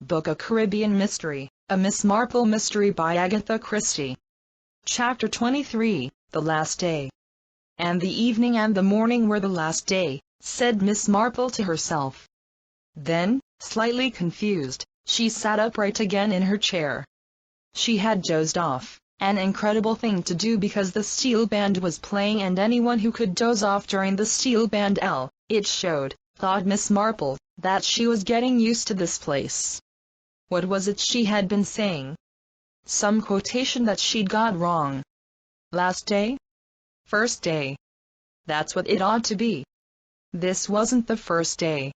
book A Caribbean Mystery, a Miss Marple mystery by Agatha Christie. Chapter 23, The Last Day. And the evening and the morning were the last day, said Miss Marple to herself. Then, slightly confused, she sat upright again in her chair. She had dozed off, an incredible thing to do because the steel band was playing, and anyone who could doze off during the steel band, it showed, thought Miss Marple, that she was getting used to this place. What was it she had been saying? Some quotation that she'd got wrong. Last day? First day. That's what it ought to be. This wasn't the first day.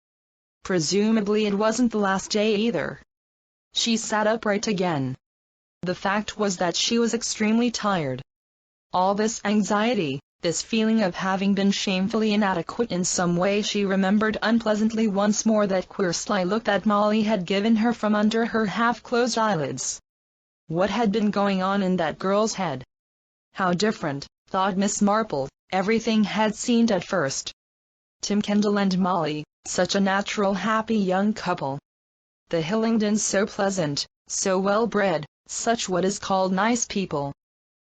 Presumably it wasn't the last day either. She sat upright again. The fact was that she was extremely tired. All this anxiety, this feeling of having been shamefully inadequate in some way. She remembered unpleasantly once more that queer sly look that Molly had given her from under her half-closed eyelids. What had been going on in that girl's head? How different, thought Miss Marple, everything had seemed at first. Tim Kendal and Molly, such a natural happy young couple. The Hillingdons so pleasant, so well-bred, such what is called nice people.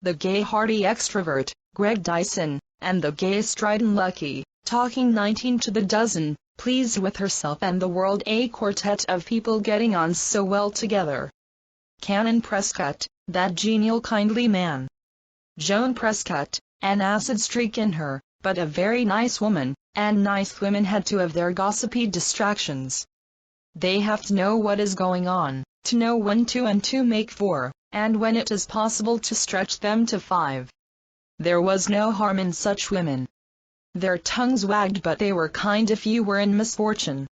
The gay hearty extrovert, Greg Dyson, and the gay strident Lucky, talking 19 to the dozen, pleased with herself and the world, a quartet of people getting on so well together. Canon Prescott, that genial kindly man. Joan Prescott, an acid streak in her, but a very nice woman, and nice women had to have their gossipy distractions. They have to know what is going on, to know when 2 and 2 make 4, and when it is possible to stretch them to 5. There was no harm in such women. Their tongues wagged, but they were kind if you were in misfortune.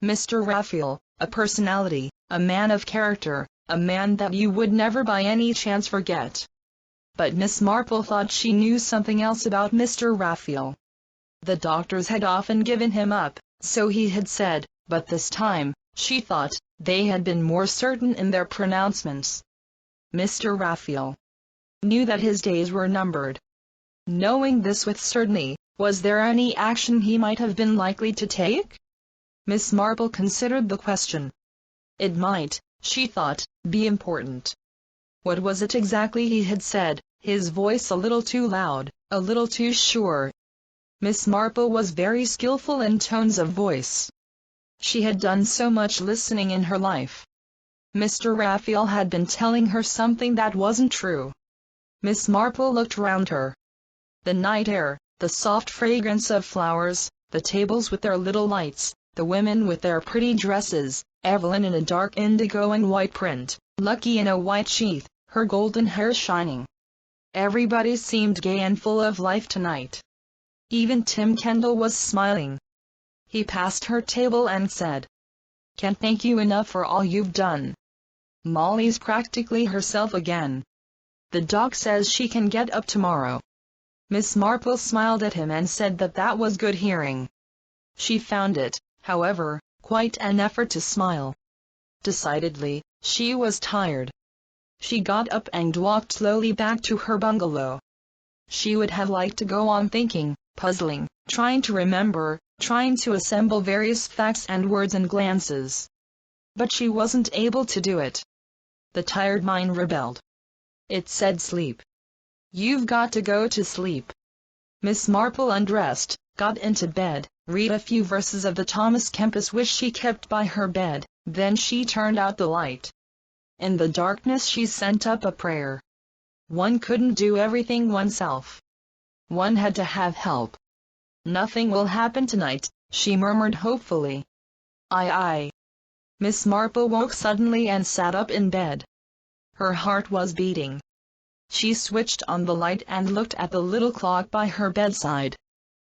Mr. Rafiel, a personality, a man of character, a man that you would never by any chance forget. But Miss Marple thought she knew something else about Mr. Rafiel. The doctors had often given him up, so he had said, but this time, she thought, they had been more certain in their pronouncements. Mr. Rafiel knew that his days were numbered. Knowing this with certainty, was there any action he might have been likely to take? Miss Marple considered the question. It might, she thought, be important. What was it exactly he had said, his voice a little too loud, a little too sure? Miss Marple was very skillful in tones of voice. She had done so much listening in her life. Mr. Rafiel had been telling her something that wasn't true. Miss Marple looked round her. The night air, the soft fragrance of flowers, the tables with their little lights, the women with their pretty dresses, Evelyn in a dark indigo and white print, Lucky in a white sheath, her golden hair shining. Everybody seemed gay and full of life tonight. Even Tim Kendal was smiling. He passed her table and said, "Can't thank you enough for all you've done. Molly's practically herself again. The doc says she can get up tomorrow." Miss Marple smiled at him and said that that was good hearing. She found it, however, quite an effort to smile. Decidedly, she was tired. She got up and walked slowly back to her bungalow. She would have liked to go on thinking, puzzling, trying to remember, trying to assemble various facts and words and glances. But she wasn't able to do it. The tired mind rebelled. It said sleep. You've got to go to sleep. Miss Marple undressed, got into bed, read a few verses of the Thomas Kempis which she kept by her bed, then she turned out the light. In the darkness she sent up a prayer. One couldn't do everything oneself. One had to have help. "Nothing will happen tonight," she murmured hopefully. Aye. Miss Marple woke suddenly and sat up in bed. Her heart was beating. She switched on the light and looked at the little clock by her bedside.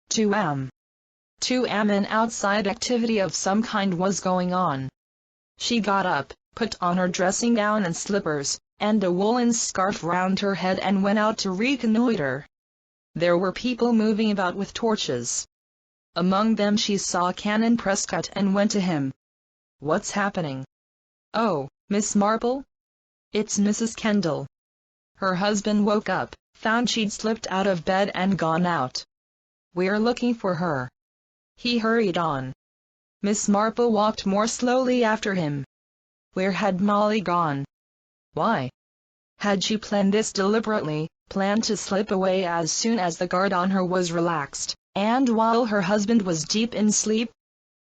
2 a.m. 2 a.m. An outside activity of some kind was going on. She got up, put on her dressing gown and slippers, and a woolen scarf round her head and went out to reconnoiter. There were people moving about with torches. Among them she saw Canon Prescott and went to him. "What's happening?" "Oh, Miss Marple? It's Mrs. Kendal." Her husband woke up, found she'd slipped out of bed and gone out. "We're looking for her." He hurried on. Miss Marple walked more slowly after him. Where had Molly gone? Why? Had she planned this deliberately, planned to slip away as soon as the guard on her was relaxed, and while her husband was deep in sleep?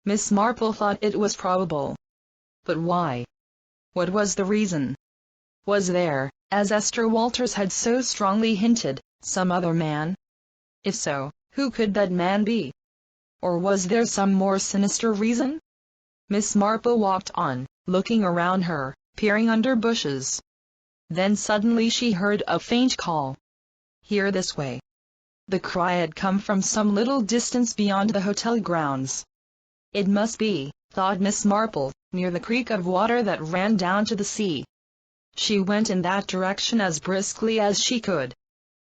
Miss Marple thought it was probable. But why? What was the reason? Was there, as Esther Walters had so strongly hinted, some other man? If so, who could that man be? Or was there some more sinister reason? Miss Marple walked on, looking around her, peering under bushes. Then suddenly she heard a faint call. "Here, this way." The cry had come from some little distance beyond the hotel grounds. It must be, thought Miss Marple, near the creek of water that ran down to the sea. She went in that direction as briskly as she could.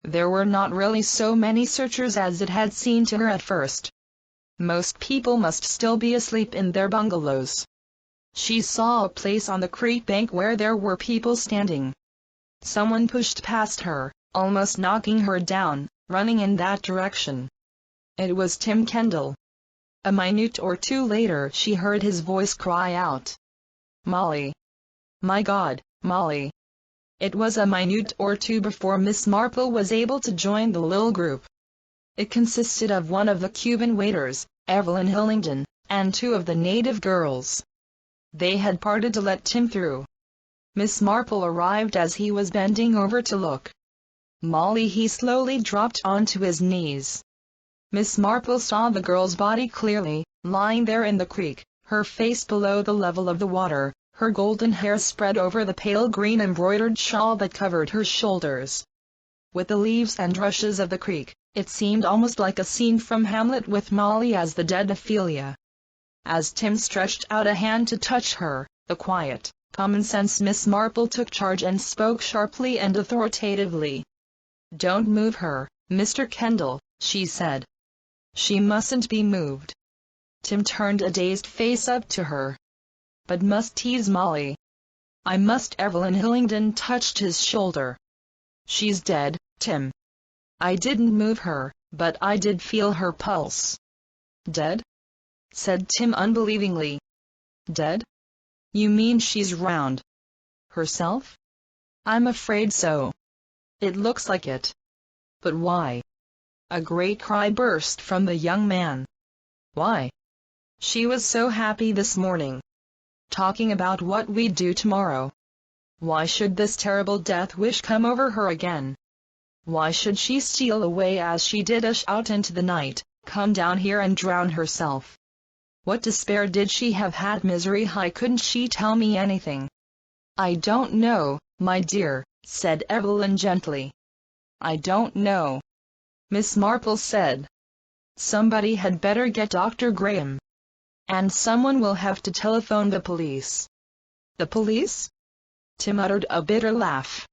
There were not really so many searchers as it had seemed to her at first. Most people must still be asleep in their bungalows. She saw a place on the creek bank where there were people standing. Someone pushed past her, almost knocking her down, running in that direction. It was Tim Kendal. A minute or two later she heard his voice cry out, "Molly! My God, Molly!" It was a minute or two before Miss Marple was able to join the little group. It consisted of one of the Cuban waiters, Evelyn Hillingdon, and two of the native girls. They had parted to let Tim through. Miss Marple arrived as he was bending over to look. "Molly," he slowly dropped onto his knees. Miss Marple saw the girl's body clearly, lying there in the creek, her face below the level of the water, her golden hair spread over the pale green embroidered shawl that covered her shoulders. With the leaves and rushes of the creek, it seemed almost like a scene from Hamlet with Molly as the dead Ophelia. As Tim stretched out a hand to touch her, the quiet, common-sense Miss Marple took charge and spoke sharply and authoritatively. "Don't move her, Mr. Kendal," she said. "She mustn't be moved." Tim turned a dazed face up to her. "But must tease Molly." "I must." Evelyn Hillingdon touched his shoulder. "She's dead, Tim." "I didn't move her, but I did feel her pulse." "Dead?" said Tim unbelievingly. "Dead? You mean she's drowned herself?" "I'm afraid so. It looks like it." "But why?" A great cry burst from the young man. "Why? She was so happy this morning, talking about what we'd do tomorrow. Why should this terrible death wish come over her again? Why should she steal away as she did out into the night, come down here and drown herself? What despair did she have had? Misery? Why couldn't she tell me anything?" "I don't know, my dear," said Evelyn gently. "I don't know," Miss Marple said. "Somebody had better get Dr. Graham. And someone will have to telephone the police." "The police?" Tim uttered a bitter laugh.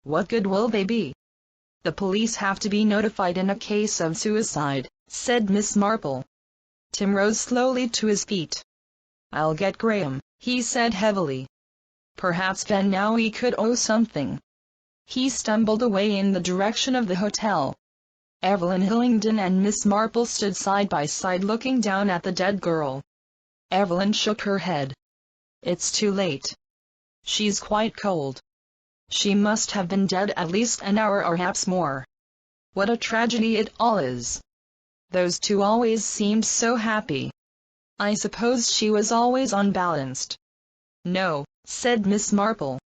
"What good will they be?" "The police have to be notified in a case of suicide," said Miss Marple. Tim rose slowly to his feet. "I'll get Graham," he said heavily. "Perhaps then now we could owe something." He stumbled away in the direction of the hotel. Evelyn Hillingdon and Miss Marple stood side by side looking down at the dead girl. Evelyn shook her head. "It's too late. She's quite cold. She must have been dead at least an hour or perhaps more. What a tragedy it all is. Those two always seemed so happy. I suppose she was always unbalanced." "No," said Miss Marple.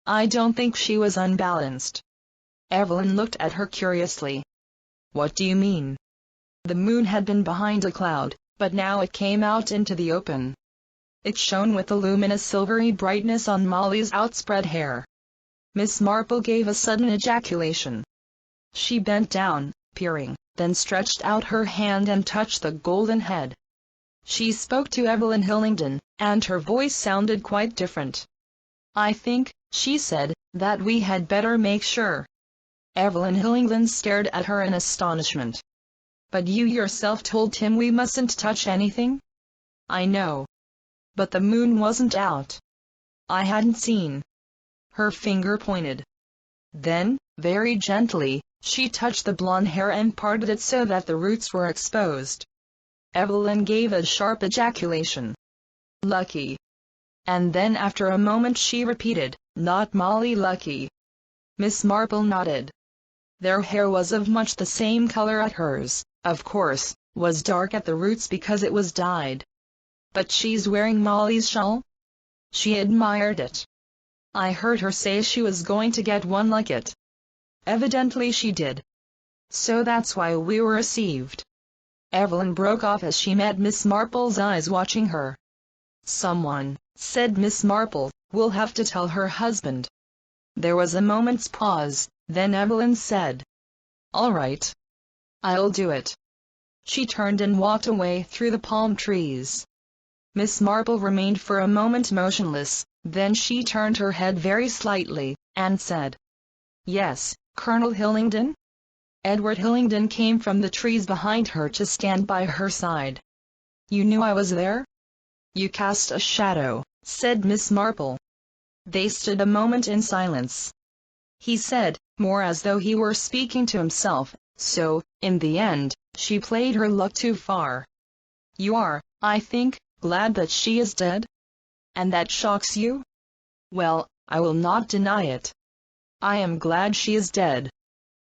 "I don't think she was unbalanced." Evelyn looked at her curiously. "What do you mean?" The moon had been behind a cloud, but now it came out into the open. It shone with a luminous silvery brightness on Molly's outspread hair. Miss Marple gave a sudden ejaculation. She bent down, peering, then stretched out her hand and touched the golden head. She spoke to Evelyn Hillingdon, and her voice sounded quite different. "I think," she said, "that we had better make sure." Evelyn Hillingdon stared at her in astonishment. "But you yourself told him we mustn't touch anything." "I know. But the moon wasn't out. I hadn't seen." Her finger pointed. Then, very gently, she touched the blonde hair and parted it so that the roots were exposed. Evelyn gave a sharp ejaculation. "Lucky!" and then after a moment she repeated, "Not Molly Lucky." Miss Marple nodded. Their hair was of much the same color as hers, of course, was dark at the roots because it was dyed. "But she's wearing Molly's shawl?" She admired it. "I heard her say she was going to get one like it." Evidently she did. "So that's why we were received." Evelyn broke off as she met Miss Marple's eyes watching her. "Someone," said Miss Marple, "will have to tell her husband." There was a moment's pause, then Evelyn said, "All right. I'll do it." She turned and walked away through the palm trees. Miss Marple remained for a moment motionless, then she turned her head very slightly, and said, "Yes, Colonel Hillingdon?" Edward Hillingdon came from the trees behind her to stand by her side. "You knew I was there?" "You cast a shadow," said Miss Marple. They stood a moment in silence. He said, more as though he were speaking to himself, "So, in the end, she played her luck too far. You are, I think, glad that she is dead? And that shocks you?" "Well, I will not deny it. I am glad she is dead.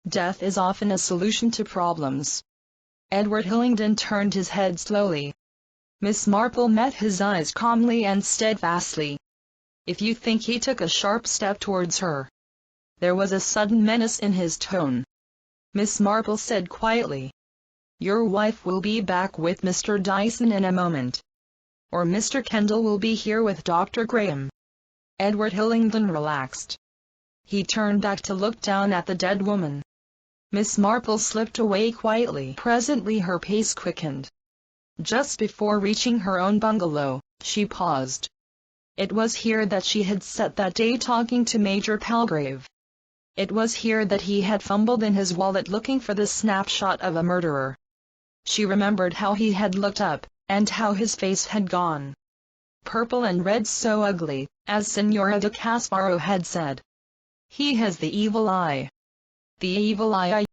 Death is often a solution to problems." Edward Hillingdon turned his head slowly. Miss Marple met his eyes calmly and steadfastly. "If you think he took a sharp step towards her." There was a sudden menace in his tone. Miss Marple said quietly, "Your wife will be back with Mr. Dyson in a moment. Or Mr. Kendal will be here with Dr. Graham." Edward Hillingdon relaxed. He turned back to look down at the dead woman. Miss Marple slipped away quietly. Presently her pace quickened. Just before reaching her own bungalow, she paused. It was here that she had sat that day talking to Major Palgrave. It was here that he had fumbled in his wallet looking for the snapshot of a murderer. She remembered how he had looked up, and how his face had gone purple and red, so ugly, as Señora de Caspearo had said. "He has the evil eye. The evil eye."